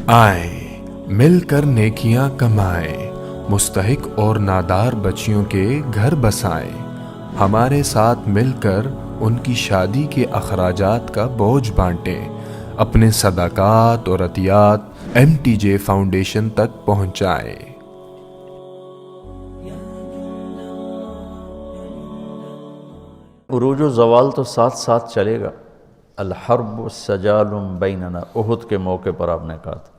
آئیں مل کر نیکیاں کمائیں، مستحق اور نادار بچیوں کے گھر بسائیں، ہمارے ساتھ مل کر ان کی شادی کے اخراجات کا بوجھ بانٹیں، اپنے صدقات اور عطیات MTJ فاؤنڈیشن تک پہنچائیں۔ عروج و زوال تو ساتھ ساتھ چلے گا۔ الحرب سجال بیننا، احد کے موقع پر آپ نے کہا تھا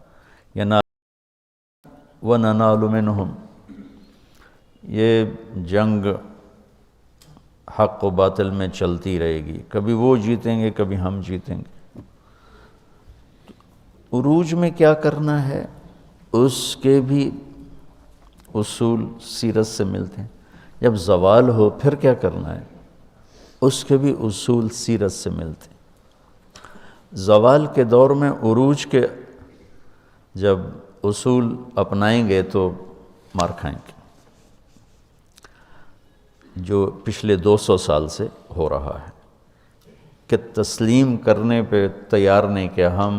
وَنَنَالُ مِنْهُمْ، یہ جنگ حق و باطل میں چلتی رہے گی، کبھی وہ جیتیں گے کبھی ہم جیتیں گے۔ عروج میں کیا کرنا ہے اس کے بھی اصول سیرت سے ملتے ہیں، جب زوال ہو پھر کیا کرنا ہے اس کے بھی اصول سیرت سے ملتے ہیں۔ زوال کے دور میں عروج کے جب اصول اپنائیں گے تو مار کھائیں گے، جو پچھلے 200 سال سے ہو رہا ہے کہ تسلیم کرنے پہ تیار نہیں کہ ہم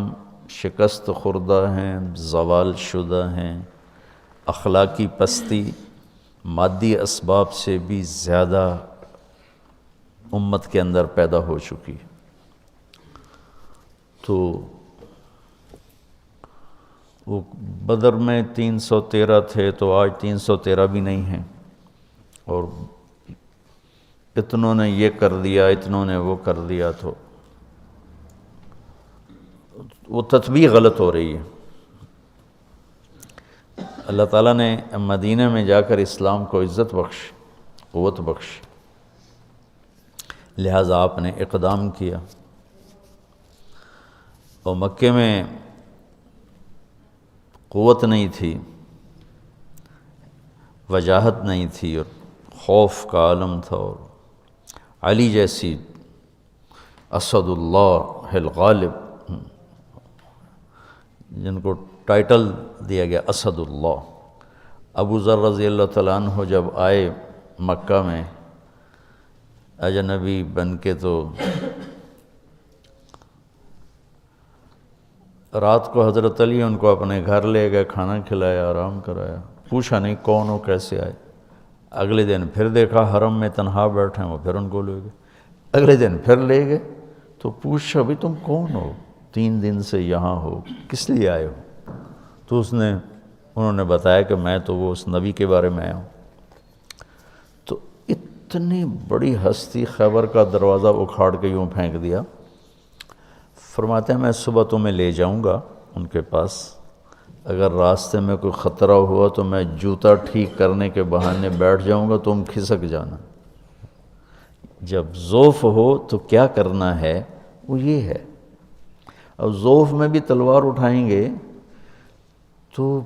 شکست خوردہ ہیں، زوال شدہ ہیں، اخلاقی پستی مادی اسباب سے بھی زیادہ امت کے اندر پیدا ہو چکی ہے۔ تو وہ بدر میں 313 تھے تو آج 313 بھی نہیں ہیں، اور اتنوں نے یہ کر دیا اتنوں نے وہ کر دیا، تو وہ تطبیق غلط ہو رہی ہے۔ اللہ تعالیٰ نے مدینہ میں جا کر اسلام کو عزت بخش، قوت بخش، لہٰذا آپ نے اقدام کیا، اور مکے میں قوت نہیں تھی، وجاہت نہیں تھی، اور خوف کا عالم تھا، اور علی جیسی اسد اللہ الغالب جن کو ٹائٹل دیا گیا اسد اللہ، ابو ذر رضی اللہ تعالیٰ عنہ جب آئے مکہ میں اجنبی بن کے، تو رات کو حضرت علی ان کو اپنے گھر لے گئے، کھانا کھلایا، آرام کرایا، پوچھا نہیں کون ہو کیسے آئے۔ اگلے دن پھر دیکھا حرم میں تنہا بیٹھے ہیں، وہ پھر ان کو لے گئے، اگلے دن پھر لے گئے، تو پوچھا بھی تم کون ہو، 3 دن سے یہاں ہو، کس لیے آئے ہو؟ تو انہوں نے بتایا کہ میں تو وہ اس نبی کے بارے میں آیا ہوں۔ تو اتنی بڑی ہستی خیبر کا دروازہ اکھاڑ کے یوں پھینک دیا۔ فرماتے ہیں میں صبح تمہیں لے جاؤں گا ان کے پاس، اگر راستے میں کوئی خطرہ ہوا تو میں جوتا ٹھیک کرنے کے بہانے بیٹھ جاؤں گا، تم کھسک جانا۔ جب ضعف ہو تو کیا کرنا ہے وہ یہ ہے۔ اب ضعف میں بھی تلوار اٹھائیں گے تو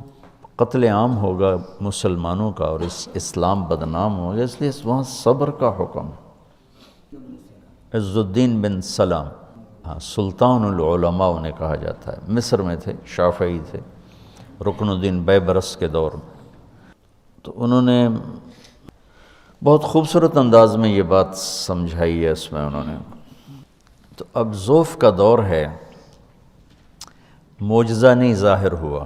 قتل عام ہوگا مسلمانوں کا، اور اسلام بدنام ہوگا، اس لیے وہاں صبر کا حکم۔ عز الدین بن سلام، سلطان العلماء انہیں کہا جاتا ہے، مصر میں تھے، شافعی تھے، رکن الدین بیبرس کے دور میں۔ تو انہوں نے بہت خوبصورت انداز میں یہ بات سمجھائی ہے اس میں انہوں نے۔ تو اب ضعف کا دور ہے، معجزہ نہیں ظاہر ہوا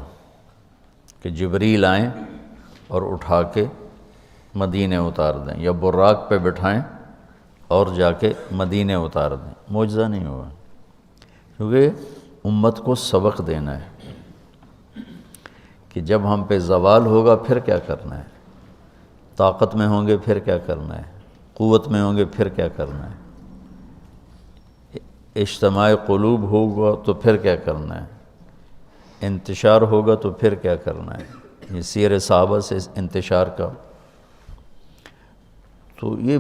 کہ جبریل آئیں اور اٹھا کے مدینے اتار دیں، یا براق پہ بٹھائیں اور جا کے مدینے اتار دیں، معجزہ نہیں ہوا، کیونکہ امت کو سبق دینا ہے کہ جب ہم پہ زوال ہوگا پھر کیا کرنا ہے، طاقت میں ہوں گے پھر کیا کرنا ہے، قوت میں ہوں گے پھر کیا کرنا ہے، اجتماع قلوب ہوگا تو پھر کیا کرنا ہے، انتشار ہوگا تو پھر کیا کرنا ہے۔ یہ سیر صحابہ سے انتشار کا۔ تو یہ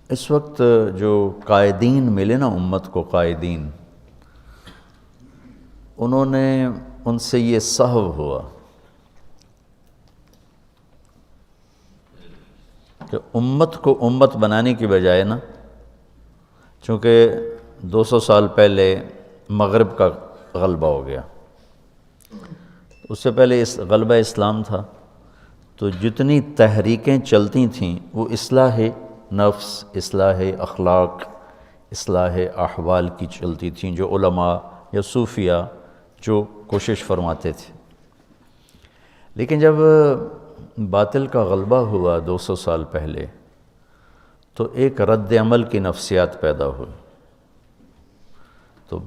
اس وقت جو قائدین ملے نا امت کو، قائدین، انہوں نے ان سے یہ سہو ہوا کہ امت کو امت بنانے کی بجائے نا، چونکہ 200 سال پہلے مغرب کا غلبہ ہو گیا، اس سے پہلے اس غلبہ اسلام تھا، تو جتنی تحریکیں چلتی تھیں وہ اصلاح نفس، اصلاح اخلاق، اصلاح احوال کی چلتی تھیں، جو علماء یا صوفیہ جو کوشش فرماتے تھے۔ لیکن جب باطل کا غلبہ ہوا 200 سال پہلے تو ایک رد عمل کی نفسیات پیدا ہوئی، تو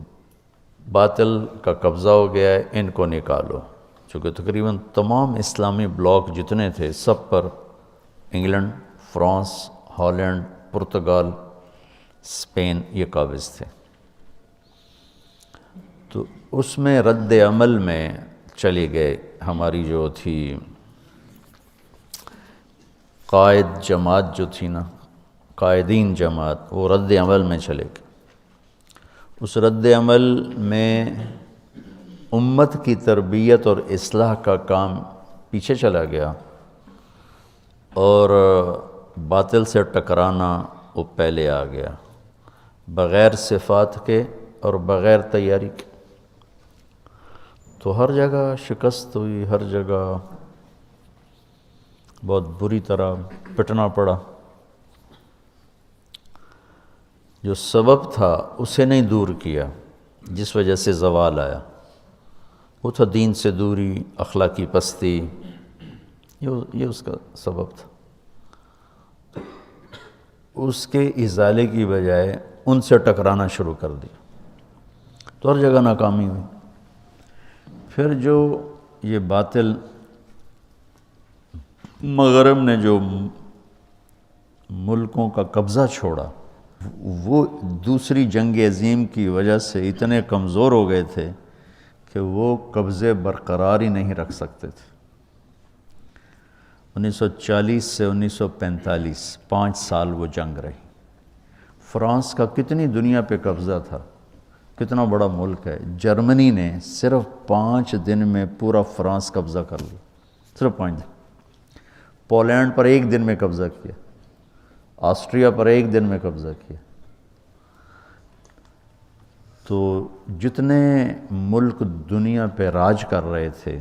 باطل کا قبضہ ہو گیا ہے، ان کو نکالو، چونکہ تقریباً تمام اسلامی بلاک جتنے تھے سب پر انگلینڈ، فرانس، ہالینڈ، پرتگال، اسپین یہ قابض تھے۔ تو اس میں رد عمل میں چلی گئے ہماری جو تھی قائد جماعت جو تھی نا، قائدین جماعت، وہ رد عمل میں چلے گئے۔ اس رد عمل میں امت کی تربیت اور اصلاح کا کام پیچھے چلا گیا، اور باطل سے ٹکرانا وہ پہلے آ گیا، بغیر صفات کے اور بغیر تیاری کے۔ تو ہر جگہ شکست ہوئی، ہر جگہ بہت بری طرح پٹنا پڑا۔ جو سبب تھا اسے نہیں دور کیا، جس وجہ سے زوال آیا، وہ تھا دین سے دوری، اخلاقی پستی، یہ اس کا سبب تھا۔ اس کے ازالے کی بجائے ان سے ٹکرانا شروع کر دیا، تو ہر جگہ ناکامی ہوئی۔ پھر جو یہ باطل مغرب نے جو ملکوں کا قبضہ چھوڑا، وہ دوسری جنگ عظیم کی وجہ سے اتنے کمزور ہو گئے تھے کہ وہ قبضے برقرار ہی نہیں رکھ سکتے تھے۔ 1940 سے 1945 5 سال وہ جنگ رہی۔ فرانس کا کتنی دنیا پہ قبضہ تھا، کتنا بڑا ملک ہے۔ جرمنی نے صرف 5 دن میں پورا فرانس قبضہ کر لیا، صرف 5 دن۔ پولینڈ پر 1 دن میں قبضہ کیا، آسٹریا پر 1 دن میں قبضہ کیا۔ تو جتنے ملک دنیا پہ راج کر رہے تھے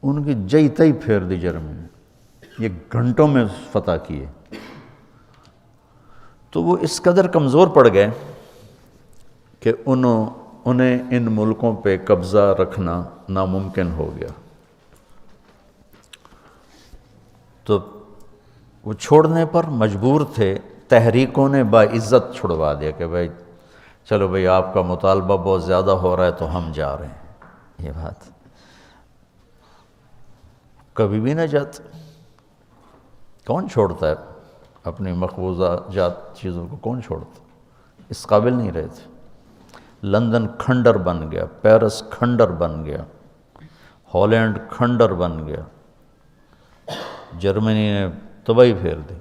ان کی جئی تئی پھیر دی جرمنی نے، یہ گھنٹوں میں فتح کیے۔ تو وہ اس قدر کمزور پڑ گئے کہ انہیں ان ملکوں پہ قبضہ رکھنا ناممکن ہو گیا۔ تو وہ چھوڑنے پر مجبور تھے، تحریکوں نے باعزت چھڑوا دیا کہ بھائی چلو بھائی آپ کا مطالبہ بہت زیادہ ہو رہا ہے تو ہم جا رہے ہیں۔ یہ بات کبھی بھی نہ جاتے، کون چھوڑتا ہے اپنی مقبوضہ جات چیزوں کو، کون چھوڑتا، اس قابل نہیں رہے تھے۔ لندن کھنڈر بن گیا، پیرس کھنڈر بن گیا، ہالینڈ کھنڈر بن گیا، جرمنی نے تباہی پھیر دی۔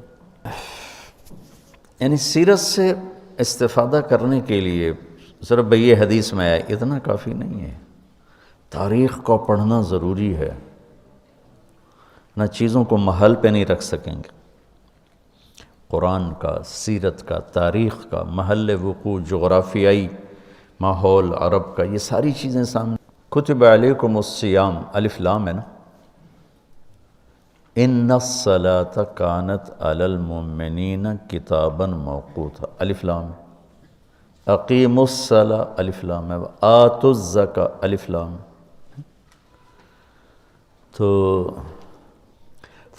یعنی سیرت سے استفادہ کرنے کے لیے صرف بھئی یہ حدیث میں آئے اتنا کافی نہیں ہے، تاریخ کو پڑھنا ضروری ہے، نہ چیزوں کو محل پہ نہیں رکھ سکیں گے۔ قرآن کا، سیرت کا، تاریخ کا، محل وقوع، جغرافیائی ماحول عرب کا، یہ ساری چیزیں سامنے۔ کتب علیکم الصیام، الف لام ہے نا، ان الصلاۃ کانت علی المؤمنین کتابا موقوتا، الف لام، اقیموا الصلاۃ، الف لام ہے، آتوا الزکاۃ، الف لام۔ تو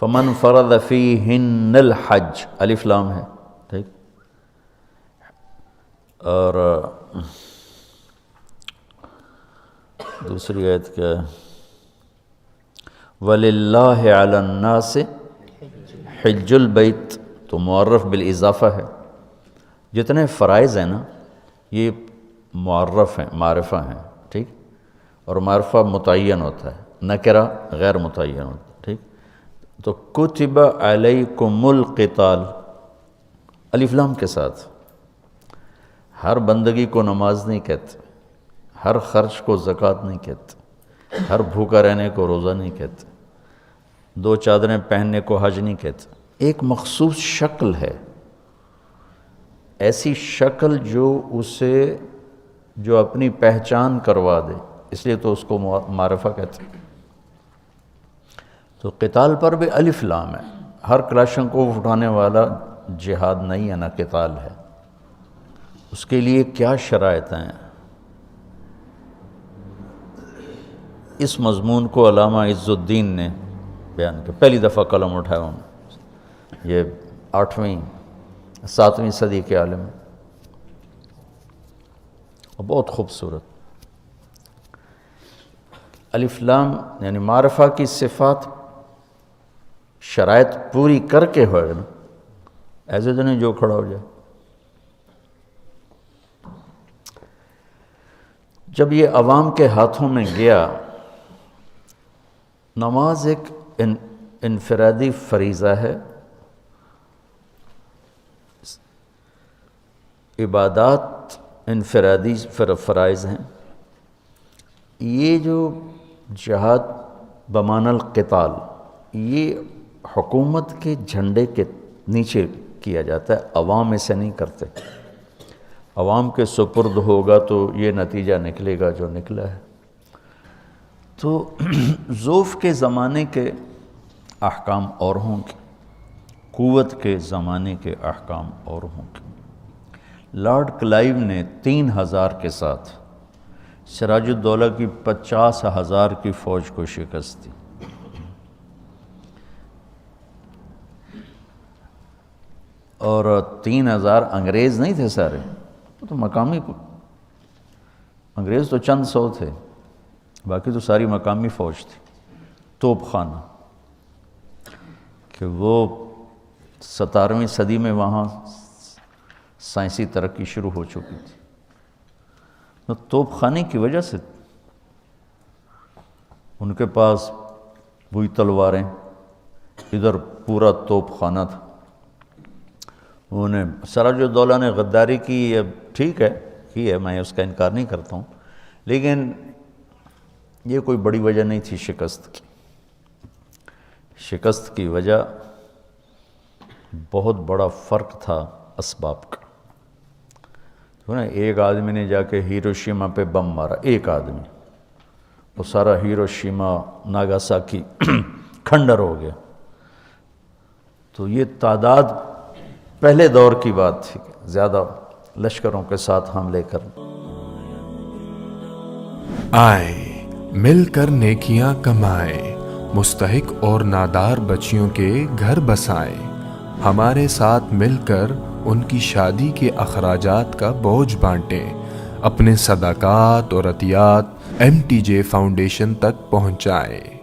فمن فرض فیہن الحج، الف لام ہے، ٹھیک۔ اور دوسری آیت کیا ہے؟ وَلِلَّهِ عَلَى النَّاسِ حِجُّ الْبَيْتِ، تو معرف بالاضافہ ہے۔ جتنے فرائض ہیں نا یہ معرف ہیں، معرفہ ہیں، ٹھیک۔ اور معرفہ متعین ہوتا ہے، نکرہ غیر متعین ہوتا ہے، ٹھیک۔ تو کتب علیکم القتال، الف لام کے ساتھ۔ ہر بندگی کو نماز نہیں کہتے، ہر خرچ کو زکوٰۃ نہیں کہتے، ہر بھوکا رہنے کو روزہ نہیں کہتے، 2 چادریں پہننے کو حج نہیں کہتے۔ ایک مخصوص شکل ہے، ایسی شکل جو اپنی پہچان کروا دے، اس لیے تو اس کو معرفہ کہتے ہیں۔ تو قتال پر بھی الف لام ہے، ہر کلاشن کو اٹھانے والا جہاد نہیں ہے، نہ قتال ہے۔ اس کے لیے کیا شرائط ہیں؟ اس مضمون کو علامہ عز الدین نے بیان کیا، پہلی دفعہ قلم اٹھایا انہوں نے، یہ 7ویں صدی کے عالم ہیں، اور بہت خوبصورت۔ الف لام یعنی معرفہ کی صفات شرائط پوری کر کے ہوئے نا، ایسے تو نہیں جو کھڑا ہو جائے۔ جب یہ عوام کے ہاتھوں میں گیا، نماز ایک انفرادی فریضہ ہے، عبادات انفرادی فرائض ہیں۔ یہ جو جہاد بمعنی القتال، یہ حکومت کے جھنڈے کے نیچے کیا جاتا ہے، عوام اسے نہیں کرتے۔ عوام کے سپرد ہوگا تو یہ نتیجہ نکلے گا جو نکلا ہے۔ تو ضعف کے زمانے کے احکام اور ہوں گے، قوت کے زمانے کے احکام اور ہوں گے۔ لارڈ کلائیو نے 3000 کے ساتھ سراج الدولہ کی 50,000 کی فوج کو شکست دی۔ اور 3000 انگریز نہیں تھے سارے، وہ تو مقامی، انگریز تو چند سو تھے، باقی تو ساری مقامی فوج تھی، توپ خانہ، کہ وہ 17ویں صدی میں وہاں سائنسی ترقی شروع ہو چکی تھی۔ تو توپ خانے کی وجہ سے ان کے پاس وہی تلواریں، ادھر پورا توپ خانہ تھا۔ انہیں سراج الدولہ نے غداری کی، اب ٹھیک ہے کی ہے، میں اس کا انکار نہیں کرتا ہوں، لیکن یہ کوئی بڑی وجہ نہیں تھی شکست کی۔ شکست کی وجہ بہت بڑا فرق تھا اسباب کا۔ ایک آدمی نے جا کے ہیروشیما پہ بم مارا، ایک آدمی، وہ سارا ہیروشیما ناگاساکی کھنڈر ہو گیا۔ تو یہ تعداد پہلے دور کی بات تھی، زیادہ لشکروں کے ساتھ حملے کر۔ آئے مل کر نیکیاں کمائیں، مستحق اور نادار بچیوں کے گھر بسائیں، ہمارے ساتھ مل کر ان کی شادی کے اخراجات کا بوجھ بانٹیں، اپنے صدقات اور عطیات MTJ فاؤنڈیشن تک پہنچائیں۔